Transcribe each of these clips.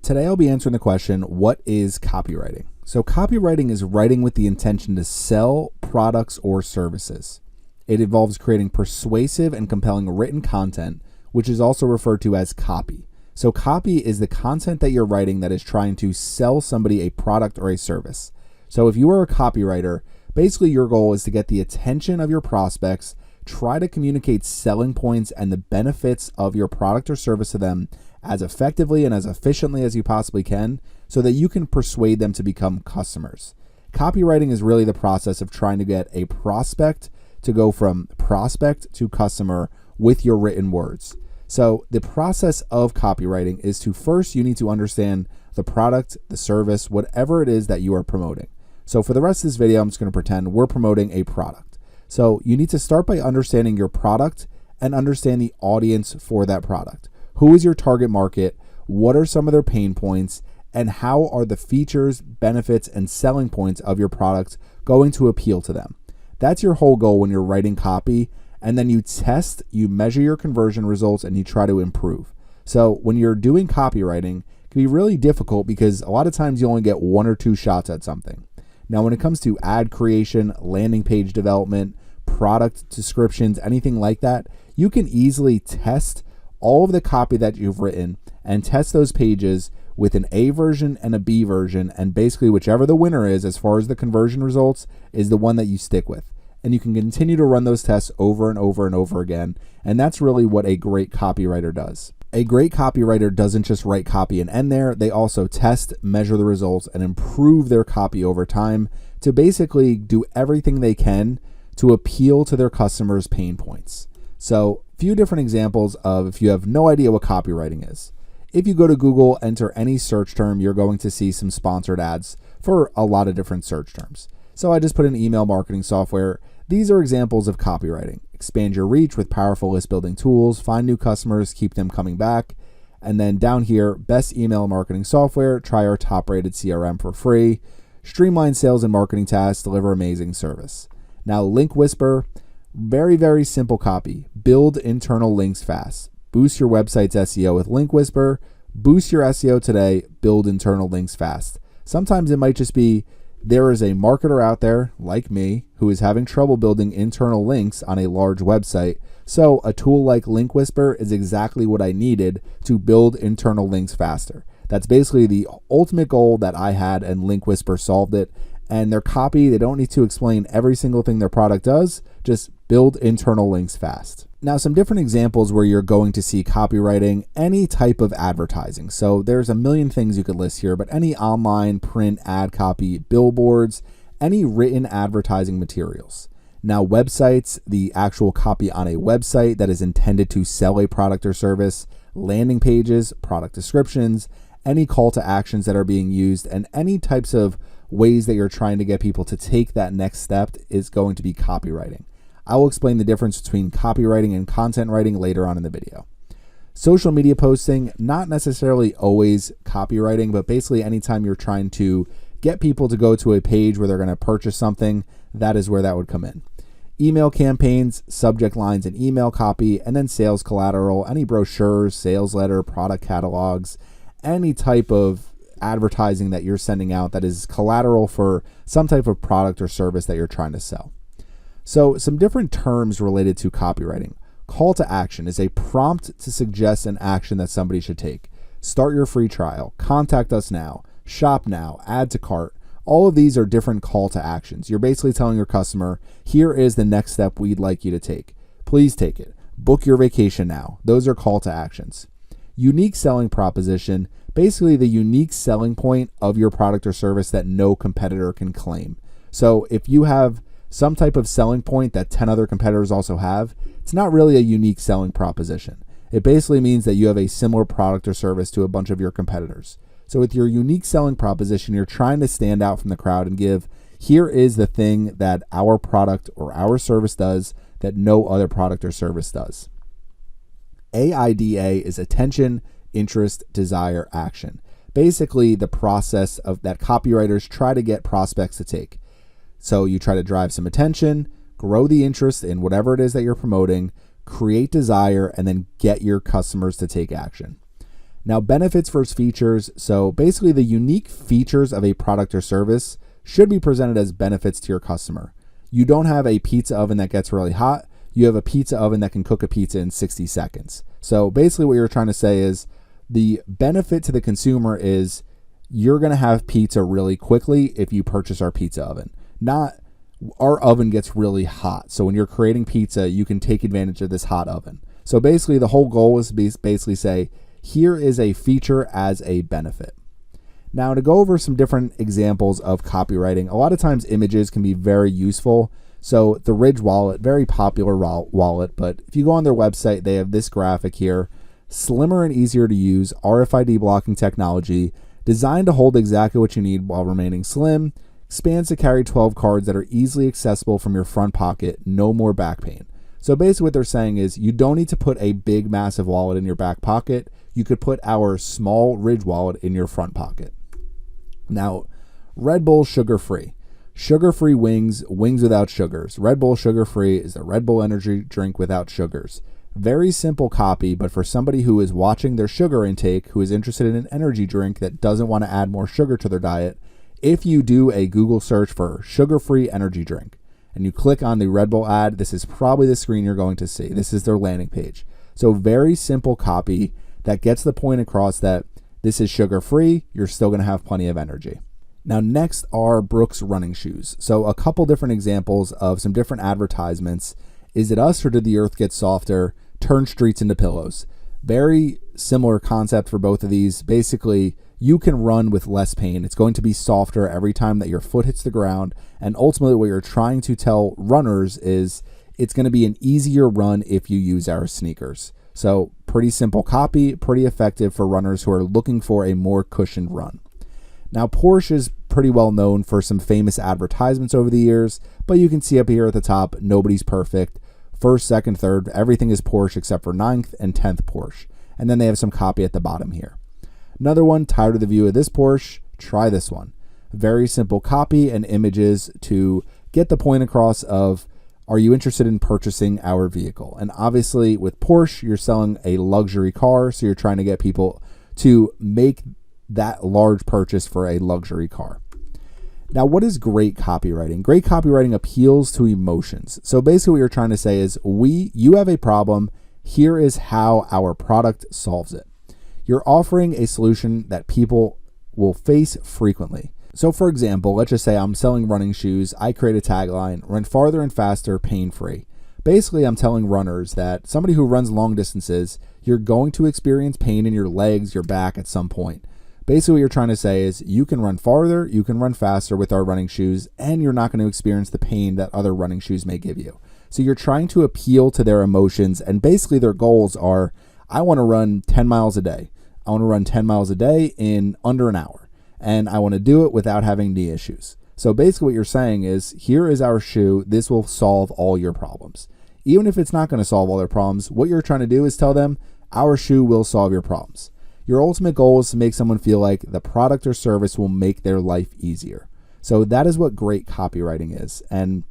Today I'll be answering the question, what is copywriting? So copywriting is writing with the intention to sell products or services. It involves creating persuasive and compelling written content, which is also referred to as copy. So copy is the content that you're writing that is trying to sell somebody a product or a service. So if you are a copywriter, basically your goal is to get the attention of your prospects, try to communicate selling points and the benefits of your product or service to them as effectively and as efficiently as you possibly can so that you can persuade them to become customers. Copywriting is really the process of trying to get a prospect to go from prospect to customer with your written words. So the process of copywriting is to first, you need to understand the product, the service, whatever it is that you are promoting. So for the rest of this video, I'm just going to pretend we're promoting a product. So you need to start by understanding your product and understand the audience for that product. Who is your target market? What are some of their pain points? And how are the features, benefits, and selling points of your product going to appeal to them? That's your whole goal when you're writing copy. And then you test, you measure your conversion results, and you try to improve. So when you're doing copywriting, it can be really difficult because a lot of times you only get one or two shots at something. Now, when it comes to ad creation, landing page development, product descriptions, anything like that, you can easily test all of the copy that you've written and test those pages with an A version and a B version, and basically whichever the winner is as far as the conversion results is the one that you stick with. And you can continue to run those tests over and over and over again, and that's really what a great copywriter does. A great copywriter doesn't just write copy and end there, they also test, measure the results, and improve their copy over time to basically do everything they can to appeal to their customers' pain points. So a few different examples of if you have no idea what copywriting is. If you go to Google, enter any search term, you're going to see some sponsored ads for a lot of different search terms. So I just put in email marketing software. These are examples of copywriting. Expand your reach with powerful list building tools, find new customers, keep them coming back. And then down here, best email marketing software, try our top rated CRM for free, streamline sales and marketing tasks, deliver amazing service. Now Link Whisper, very, very simple copy. Build internal links fast. Boost your website's SEO with Link Whisper. Boost your SEO today. Build internal links fast. Sometimes it might just be there is a marketer out there like me who is having trouble building internal links on a large website. So a tool like Link Whisper is exactly what I needed to build internal links faster. That's basically the ultimate goal that I had, and Link Whisper solved it. And their copy, they don't need to explain every single thing their product does, just build internal links fast. Now, some different examples where you're going to see copywriting, any type of advertising. So there's a million things you could list here, but any online print ad copy, billboards, any written advertising materials. Now, websites, the actual copy on a website that is intended to sell a product or service, landing pages, product descriptions, any call to actions that are being used, and any types of ways that you're trying to get people to take that next step is going to be copywriting. I will explain the difference between copywriting and content writing later on in the video. Social media posting, not necessarily always copywriting, but basically anytime you're trying to get people to go to a page where they're going to purchase something, that is where that would come in. Email campaigns, subject lines and email copy, and then sales collateral, any brochures, sales letter, product catalogs, any type of advertising that you're sending out that is collateral for some type of product or service that you're trying to sell. So some different terms related to copywriting. Call to action is a prompt to suggest an action that somebody should take. Start your free trial, contact us now, shop now, add to cart. All of these are different call to actions. You're basically telling your customer, here is the next step we'd like you to take. Please take it. Book your vacation now. Those are call to actions. Unique selling proposition, basically the unique selling point of your product or service that no competitor can claim. So if you have some type of selling point that 10 other competitors also have, it's not really a unique selling proposition. It basically means that you have a similar product or service to a bunch of your competitors. So with your unique selling proposition, you're trying to stand out from the crowd and give, here is the thing that our product or our service does that no other product or service does. AIDA is attention, interest, desire, action. Basically the process of that copywriters try to get prospects to take. So you try to drive some attention, grow the interest in whatever it is that you're promoting, create desire, and then get your customers to take action. Now, benefits versus features. So basically the unique features of a product or service should be presented as benefits to your customer. You don't have a pizza oven that gets really hot. You have a pizza oven that can cook a pizza in 60 seconds. So basically what you're trying to say is the benefit to the consumer is you're going to have pizza really quickly if you purchase our pizza oven. Not our oven gets really hot. So when you're creating pizza, you can take advantage of this hot oven. So basically the whole goal is to basically say, here is a feature as a benefit. Now to go over some different examples of copywriting, a lot of times images can be very useful. So the Ridge wallet, very popular wallet, but if you go on their website, they have this graphic here, slimmer and easier to use RFID blocking technology, designed to hold exactly what you need while remaining slim, expands to carry 12 cards that are easily accessible from your front pocket, no more back pain. So basically what they're saying is you don't need to put a big, massive wallet in your back pocket. You could put our small Ridge wallet in your front pocket. Now, Red Bull sugar-free. Sugar-free wings without sugars. Red Bull sugar-free is the Red Bull energy drink without sugars. Very simple copy, but for somebody who is watching their sugar intake, who is interested in an energy drink that doesn't want to add more sugar to their diet, if you do a Google search for sugar-free energy drink and you click on the Red Bull ad, this is probably the screen you're going to see. This is their landing page. So very simple copy that gets the point across that this is sugar-free, you're still going to have plenty of energy. Now next are Brooks running shoes. So a couple different examples of some different advertisements. Is it us or did the earth get softer? Turn streets into pillows. Very similar concept for both of these. Basically, you can run with less pain. It's going to be softer every time that your foot hits the ground. And ultimately what you're trying to tell runners is it's going to be an easier run if you use our sneakers. So pretty simple copy, pretty effective for runners who are looking for a more cushioned run. Now, Porsche is pretty well known for some famous advertisements over the years, but you can see up here at the top, nobody's perfect. First, second, third, everything is Porsche except for 9th and 10th Porsche. And then they have some copy at the bottom here. Another one, tired of the view of this Porsche, try this one. Very simple copy and images to get the point across of, are you interested in purchasing our vehicle? And obviously with Porsche, you're selling a luxury car, so you're trying to get people to make that large purchase for a luxury car. Now, what is great copywriting? Great copywriting appeals to emotions. So basically what you're trying to say is you have a problem. Here is how our product solves it. You're offering a solution that people will face frequently. So for example, let's just say I'm selling running shoes. I create a tagline, run farther and faster, pain-free. Basically, I'm telling runners that somebody who runs long distances, you're going to experience pain in your legs, your back at some point. Basically, what you're trying to say is you can run farther, you can run faster with our running shoes, and you're not going to experience the pain that other running shoes may give you. So you're trying to appeal to their emotions, and basically their goals are, I want to run 10 miles a day. I want to run 10 miles a day in under an hour, and I want to do it without having knee issues. So basically what you're saying is, here is our shoe. This will solve all your problems. Even if it's not going to solve all their problems, what you're trying to do is tell them, our shoe will solve your problems. Your ultimate goal is to make someone feel like the product or service will make their life easier. So that is what great copywriting is. And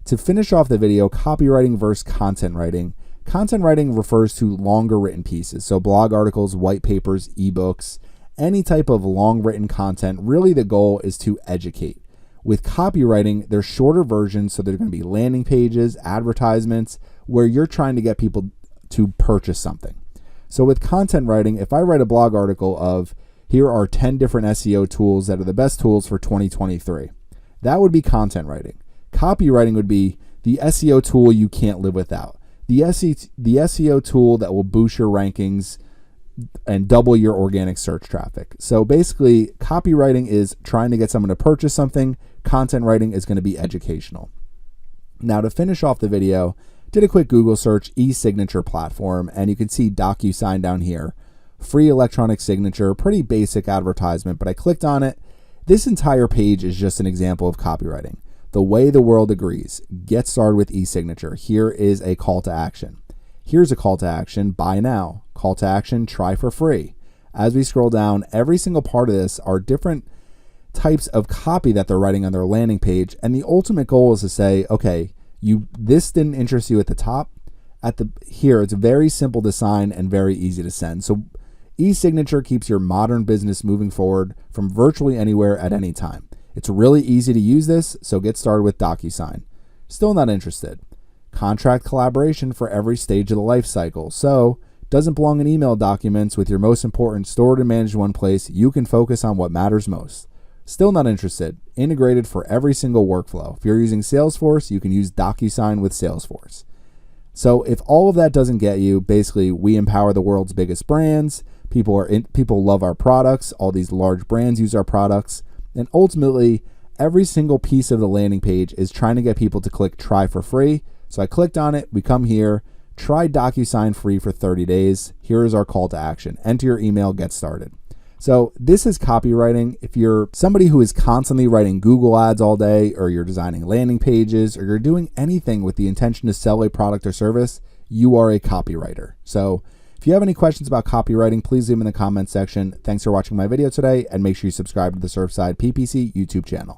to finish off the video, copywriting versus content writing. Content writing refers to longer written pieces. So blog articles, white papers, ebooks, any type of long written content. Really the goal is to educate. With copywriting, they're shorter versions. So they're going to be landing pages, advertisements, where you're trying to get people to purchase something. So with content writing, if I write a blog article of, here are 10 different SEO tools that are the best tools for 2023, that would be content writing. Copywriting would be the SEO tool you can't live without. The SEO tool that will boost your rankings and double your organic search traffic. So basically, copywriting is trying to get someone to purchase something. Content writing is going to be educational. Now to finish off the video, did a quick Google search, e-signature platform, and you can see DocuSign down here. Free electronic signature, pretty basic advertisement, but I clicked on it. This entire page is just an example of copywriting. The way the world agrees. Get started with e-signature. Here is a call to action. Here's a call to action, buy now. Call to action, try for free. As we scroll down, every single part of this are different types of copy that they're writing on their landing page, and the ultimate goal is to say, okay, this didn't interest you at the top. Here, it's very simple to sign and very easy to send. So E-signature keeps your modern business moving forward from virtually anywhere at any time. It's really easy to use this, so get started with DocuSign. Still not interested? Contract collaboration for every stage of the life cycle. So, doesn't belong in email documents with your most important stored and managed in one place. You can focus on what matters most. Still not interested? Integrated for every single workflow. If you're using Salesforce, you can use DocuSign with Salesforce. So if all of that doesn't get you, basically we empower the world's biggest brands. People love our products. All these large brands use our products. And ultimately, every single piece of the landing page is trying to get people to click try for free. So I clicked on it. We come here. Try DocuSign free for 30 days. Here is our call to action. Enter your email, get started. So this is copywriting. If you're somebody who is constantly writing Google ads all day, or you're designing landing pages, or you're doing anything with the intention to sell a product or service, you are a copywriter. So if you have any questions about copywriting, please leave them in the comments section. Thanks for watching my video today, and make sure you subscribe to the Surfside PPC YouTube channel.